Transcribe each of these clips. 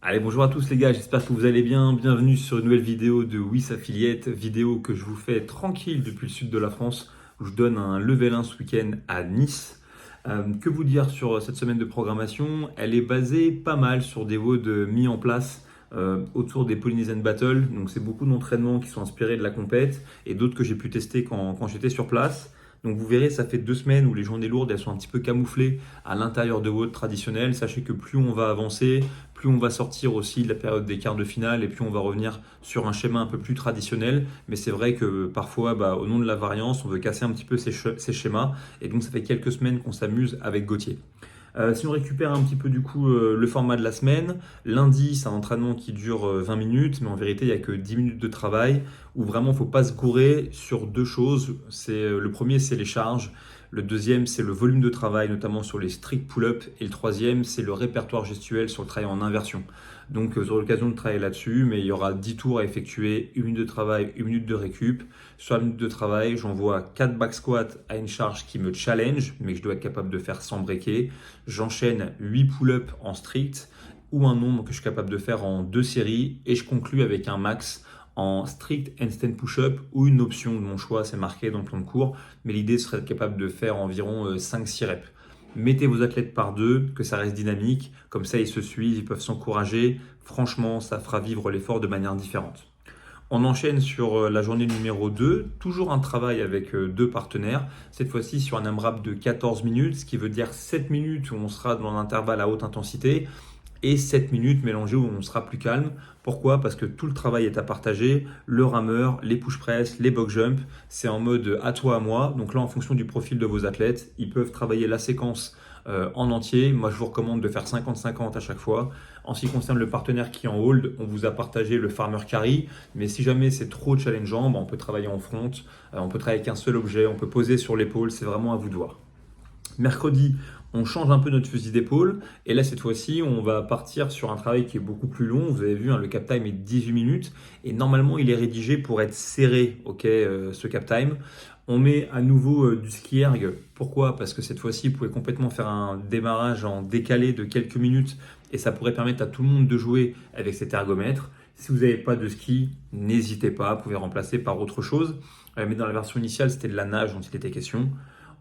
Allez, bonjour à tous les gars, j'espère que vous allez bien. Bienvenue sur une nouvelle vidéo de WIS Affiliate, vidéo que je vous fais tranquille depuis le sud de la France, où je donne un level 1 ce week-end à Nice. Que vous dire sur cette semaine de programmation? Elle est basée pas mal sur des WOD mis en place autour des Polynesian Battle. Donc c'est beaucoup d'entraînements qui sont inspirés de la compète et d'autres que j'ai pu tester quand j'étais sur place. Donc vous verrez, ça fait 2 semaines où les journées lourdes, elles sont un petit peu camouflées à l'intérieur de WOD traditionnels. Sachez que plus on va avancer, plus on va sortir aussi de la période des quarts de finale et puis on va revenir sur un schéma un peu plus traditionnel. Mais c'est vrai que parfois, au nom de la variance, on veut casser un petit peu ces schémas. Et donc ça fait quelques semaines qu'on s'amuse avec Gauthier. Si on récupère un petit peu du coup le format de la semaine, lundi c'est un entraînement qui dure 20 minutes, mais en vérité il n'y a que 10 minutes de travail où vraiment il ne faut pas se gourer sur deux choses. Le premier c'est les charges, le deuxième c'est le volume de travail, notamment sur les strict pull-up, et le troisième c'est le répertoire gestuel sur le travail en inversion. Donc vous aurez l'occasion de travailler là-dessus, mais il y aura 10 tours à effectuer, 1 minute de travail, 1 minute de récup. Sur la minute de travail, j'envoie 4 back squats à une charge qui me challenge, mais que je dois être capable de faire sans breaker. J'enchaîne 8 pull-ups en strict ou un nombre que je suis capable de faire en 2 séries et je conclue avec un max en strict handstand push-up ou une option de mon choix, c'est marqué dans le plan de cours, mais l'idée serait d'être capable de faire environ 5-6 reps. Mettez vos athlètes par deux, que ça reste dynamique, comme ça ils se suivent, ils peuvent s'encourager. Franchement, ça fera vivre l'effort de manière différente. On enchaîne sur la journée numéro 2, toujours un travail avec deux partenaires, cette fois-ci sur un AMRAP de 14 minutes, ce qui veut dire 7 minutes où on sera dans l'intervalle à haute intensité et 7 minutes mélangées où on sera plus calme. Pourquoi? Parce que tout le travail est à partager, le rameur, les push press, les box jump, c'est en mode à toi à moi. Donc là, en fonction du profil de vos athlètes, ils peuvent travailler la séquence en entier. Moi, je vous recommande de faire 50-50 à chaque fois. En ce qui concerne le partenaire qui est en hold, on vous a partagé le farmer carry, mais si jamais c'est trop challengeant, on peut travailler en front, on peut travailler avec un seul objet, on peut poser sur l'épaule, c'est vraiment à vous de voir. Mercredi, on change un peu notre fusil d'épaule et là cette fois-ci on va partir sur un travail qui est beaucoup plus long. Vous avez vu, le cap time est 18 minutes et normalement il est rédigé pour être serré, ce cap time. On met à nouveau du ski erg. Pourquoi? Parce que cette fois-ci vous pouvez complètement faire un démarrage en décalé de quelques minutes et ça pourrait permettre à tout le monde de jouer avec cet ergomètre. Si vous n'avez pas de ski, n'hésitez pas, vous pouvez remplacer par autre chose. Mais dans la version initiale c'était de la nage dont il était question.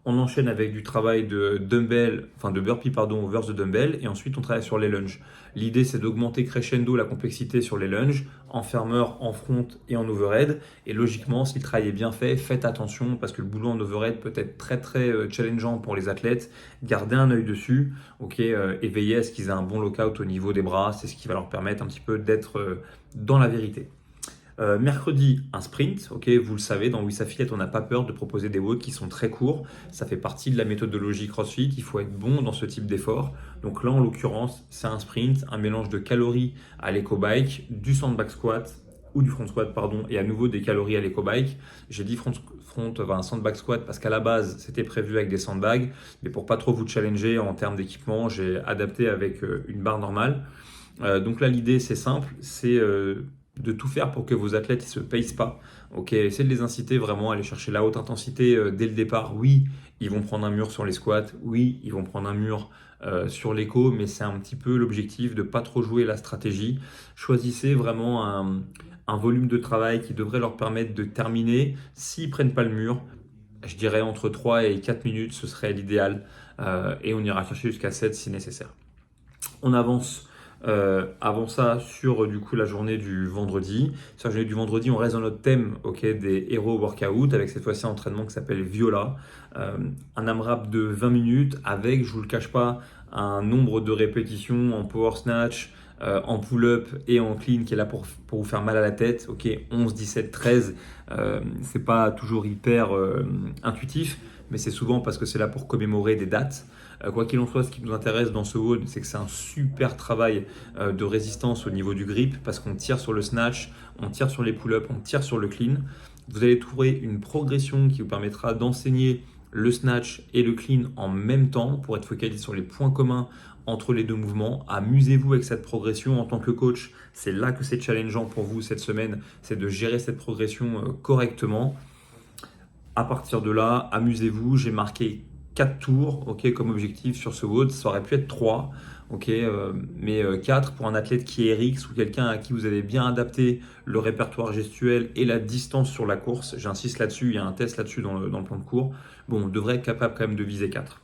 On enchaîne avec du travail de dumbbell, de burpee over the dumbbell, et ensuite on travaille sur les lunges. L'idée c'est d'augmenter crescendo la complexité sur les lunges, en fermeur, en front et en overhead. Et logiquement, si le travail est bien fait, faites attention parce que le boulot en overhead peut être très très challengeant pour les athlètes. Gardez un œil dessus, et veillez à ce qu'ils aient un bon lockout au niveau des bras, c'est ce qui va leur permettre un petit peu d'être dans la vérité. Mercredi, un sprint. Vous le savez, dans WIS Affiliate, on n'a pas peur de proposer des WOD qui sont très courts. Ça fait partie de la méthodologie CrossFit. Il faut être bon dans ce type d'effort. Donc là, en l'occurrence, c'est un sprint, un mélange de calories à l'éco-bike, du sandbag squat ou du front squat, et à nouveau des calories à l'éco-bike. J'ai dit un sandbag squat parce qu'à la base, c'était prévu avec des sandbags. Mais pour pas trop vous challenger en termes d'équipement, j'ai adapté avec une barre normale. Donc là, l'idée, c'est simple, c'est de tout faire pour que vos athlètes ne se pacent pas. Essayez de les inciter vraiment à aller chercher la haute intensité dès le départ. Oui, ils vont prendre un mur sur les squats. Oui, ils vont prendre un mur sur l'écho, mais c'est un petit peu l'objectif de ne pas trop jouer la stratégie. Choisissez vraiment un volume de travail qui devrait leur permettre de terminer. S'ils ne prennent pas le mur, je dirais entre 3 et 4 minutes, ce serait l'idéal. Et on ira chercher jusqu'à 7 si nécessaire. On avance avant ça sur du coup la journée du vendredi. Sur la journée du vendredi, on reste dans notre thème des Hero Workout avec cette fois-ci un entraînement qui s'appelle Viola. Un AMRAP de 20 minutes avec, je vous le cache pas, un nombre de répétitions en power snatch, en pull-up et en clean qui est là pour vous faire mal à la tête. 11, 17, 13, c'est pas toujours hyper intuitif, mais c'est souvent parce que c'est là pour commémorer des dates. Quoi qu'il en soit, ce qui nous intéresse dans ce WOD, c'est que c'est un super travail de résistance au niveau du grip parce qu'on tire sur le snatch, on tire sur les pull-ups, on tire sur le clean. Vous allez trouver une progression qui vous permettra d'enseigner le snatch et le clean en même temps pour être focalisé sur les points communs entre les deux mouvements. Amusez-vous avec cette progression en tant que coach. C'est là que c'est challengeant pour vous cette semaine, c'est de gérer cette progression correctement. À partir de là, amusez-vous. J'ai marqué 4 tours comme objectif sur ce WOD. Ça aurait pu être 3. ok, mais 4 pour un athlète qui est RX ou quelqu'un à qui vous avez bien adapté le répertoire gestuel et la distance sur la course. J'insiste là-dessus, il y a un test là-dessus dans le plan de cours. Bon, on devrait être capable quand même de viser 4.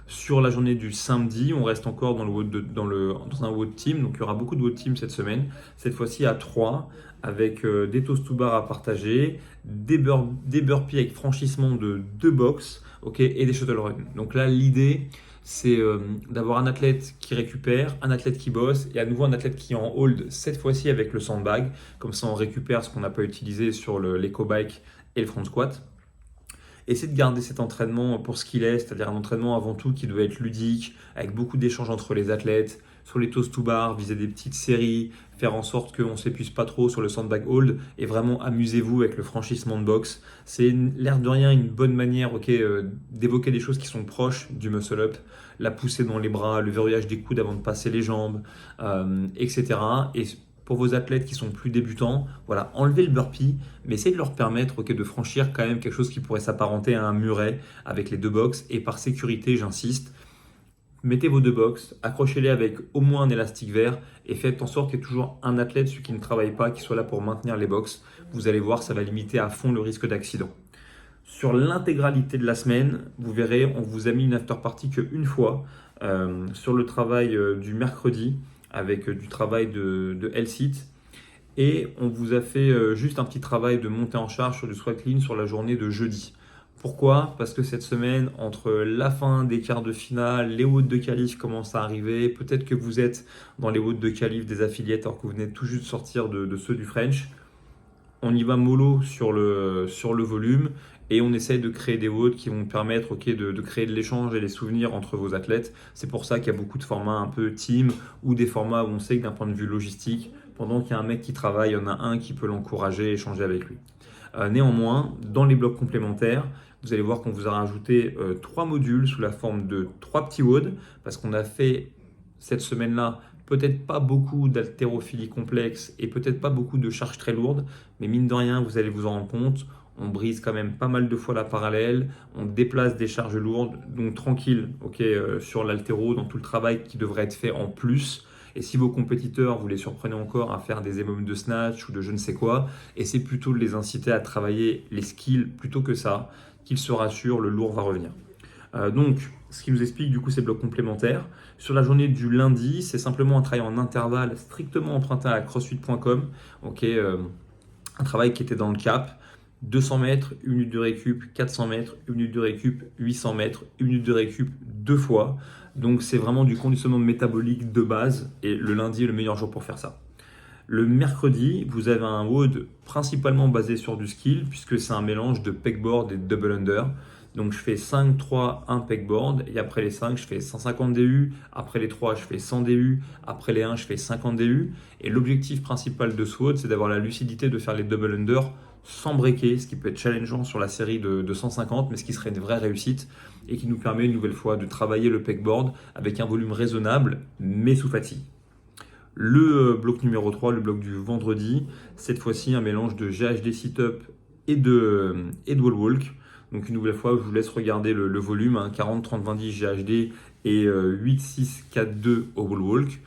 Sur la journée du samedi, on reste encore dans un WOD team, donc il y aura beaucoup de WOD team cette semaine. Cette fois-ci à 3, avec des toast to bar à partager, des burpees avec franchissement de 2 box, ok, et des shuttle runs. Donc là, l'idée, c'est d'avoir un athlète qui récupère, un athlète qui bosse, et à nouveau un athlète qui est en hold, cette fois-ci avec le sandbag. Comme ça, on récupère ce qu'on n'a pas utilisé sur l'éco-bike et le front squat. Essayez de garder cet entraînement pour ce qu'il est, c'est-à-dire un entraînement avant tout qui doit être ludique, avec beaucoup d'échanges entre les athlètes, sur les toast to bar, viser des petites séries, faire en sorte qu'on ne s'épuise pas trop sur le sandbag hold, et vraiment amusez-vous avec le franchissement de boxe. C'est l'air de rien une bonne manière d'évoquer des choses qui sont proches du muscle-up, la poussée dans les bras, le verrouillage des coudes avant de passer les jambes, etc. Et pour vos athlètes qui sont plus débutants, voilà, enlevez le burpee, mais essayez de leur permettre de franchir quand même quelque chose qui pourrait s'apparenter à un muret avec les 2 box. Et par sécurité, j'insiste, mettez vos 2 box, accrochez-les avec au moins un élastique vert et faites en sorte qu'il y ait toujours un athlète, celui qui ne travaille pas, qui soit là pour maintenir les box. Vous allez voir, ça va limiter à fond le risque d'accident. Sur l'intégralité de la semaine, vous verrez, on vous a mis une after party qu'une fois sur le travail du mercredi, avec du travail de L-Sit. Et on vous a fait juste un petit travail de montée en charge sur du squat clean sur la journée de jeudi. Pourquoi? Parce que cette semaine, entre la fin des quarts de finale, les WOD de qualif commencent à arriver. Peut-être que vous êtes dans les WOD de qualif des affiliates alors que vous venez tout juste de sortir de ceux du French. On y va mollo sur le volume et on essaye de créer des WOD qui vont permettre de créer de l'échange et des souvenirs entre vos athlètes. C'est pour ça qu'il y a beaucoup de formats un peu team ou des formats où on sait que d'un point de vue logistique, pendant qu'il y a un mec qui travaille, il y en a un qui peut l'encourager et échanger avec lui. Néanmoins, dans les blocs complémentaires, vous allez voir qu'on vous a rajouté 3 modules sous la forme de 3 petits WOD parce qu'on a fait cette semaine-là peut-être pas beaucoup d'haltérophilie complexe et peut-être pas beaucoup de charges très lourdes, mais mine de rien, vous allez vous en rendre compte, on brise quand même pas mal de fois la parallèle, on déplace des charges lourdes, donc tranquille sur l'haltéro, dans tout le travail qui devrait être fait en plus. Et si vos compétiteurs, vous les surprenez encore à faire des émomes de snatch ou de je ne sais quoi, essayez plutôt de les inciter à travailler les skills plutôt que ça, qu'ils se rassurent, le lourd va revenir. Donc, ce qui nous explique du coup ces blocs complémentaires. Sur la journée du lundi, c'est simplement un travail en intervalle strictement emprunté à crossfit.com. Un travail qui était dans le cap. 200 mètres, 1 minute de récup, 400 mètres, 1 minute de récup, 800 mètres, 1 minute de récup 2 fois. Donc c'est vraiment du conditionnement métabolique de base et le lundi est le meilleur jour pour faire ça. Le mercredi, vous avez un WOD principalement basé sur du skill puisque c'est un mélange de pegboard et de double under. Donc je fais 5, 3, 1 pegboard et après les 5, je fais 150 DU. Après les 3, je fais 100 DU. Après les 1, je fais 50 DU. Et l'objectif principal de ce WOD, c'est d'avoir la lucidité de faire les double under sans breaker, ce qui peut être challengeant sur la série de 150, mais ce qui serait une vraie réussite et qui nous permet une nouvelle fois de travailler le pegboard avec un volume raisonnable, mais sous fatigue. Le bloc numéro 3, le bloc du vendredi, cette fois-ci un mélange de GHD sit-up et de wall walk. Donc une nouvelle fois, je vous laisse regarder le volume, 40, 30, 20, 10 GHD et 8, 6, 4, 2 au wall walk.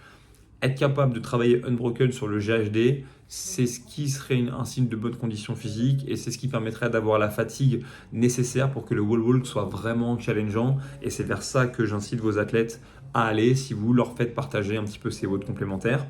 Être capable de travailler unbroken sur le GHD, c'est ce qui serait un signe de bonne condition physique et c'est ce qui permettrait d'avoir la fatigue nécessaire pour que le wall walk soit vraiment challengeant. Et c'est vers ça que j'incite vos athlètes à aller si vous leur faites partager un petit peu ces WOD complémentaires.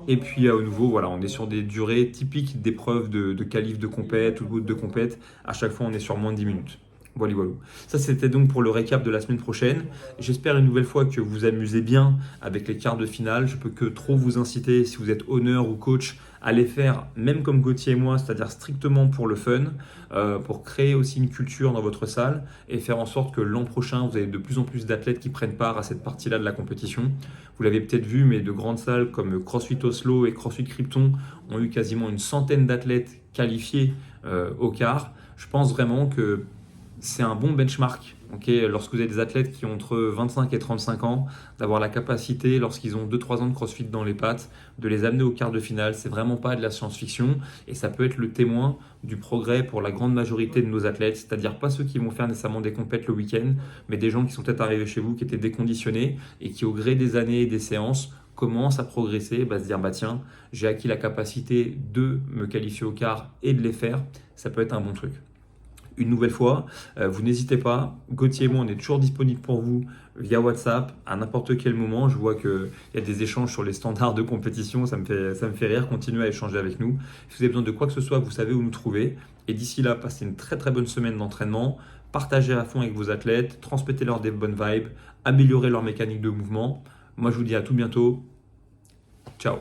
Et puis à nouveau, voilà, on est sur des durées typiques d'épreuves de qualif de compète ou de WOD de compète. À chaque fois, on est sur moins de 10 minutes. Voilà, voilà. Ça, c'était donc pour le récap de la semaine prochaine. J'espère une nouvelle fois que vous vous amusez bien avec les quarts de finale. Je peux que trop vous inciter, si vous êtes honneur ou coach, à les faire, même comme Gauthier et moi, c'est-à-dire strictement pour le fun, pour créer aussi une culture dans votre salle et faire en sorte que l'an prochain, vous avez de plus en plus d'athlètes qui prennent part à cette partie-là de la compétition. Vous l'avez peut-être vu, mais de grandes salles comme CrossFit Oslo et CrossFit Krypton ont eu quasiment une centaine d'athlètes qualifiés au quart. Je pense vraiment que c'est un bon benchmark Ok, lorsque vous avez des athlètes qui ont entre 25 et 35 ans, d'avoir la capacité, lorsqu'ils ont 2-3 ans de CrossFit dans les pattes, de les amener au quart de finale, c'est vraiment pas de la science-fiction et ça peut être le témoin du progrès pour la grande majorité de nos athlètes, c'est-à-dire pas ceux qui vont faire nécessairement des compètes le week-end, mais des gens qui sont peut-être arrivés chez vous, qui étaient déconditionnés et qui au gré des années et des séances commencent à progresser, se dire bah tiens, j'ai acquis la capacité de me qualifier au quart et de les faire, ça peut être un bon truc. Une nouvelle fois, vous n'hésitez pas, Gauthier et moi on est toujours disponible pour vous via WhatsApp à n'importe quel moment. Je vois qu'il y a des échanges sur les standards de compétition, ça me fait rire, continuez à échanger avec nous. Si vous avez besoin de quoi que ce soit, vous savez où nous trouver. Et d'ici là, passez une très très bonne semaine d'entraînement, partagez à fond avec vos athlètes, transmettez-leur des bonnes vibes, améliorez leur mécanique de mouvement. Moi je vous dis à tout bientôt, ciao.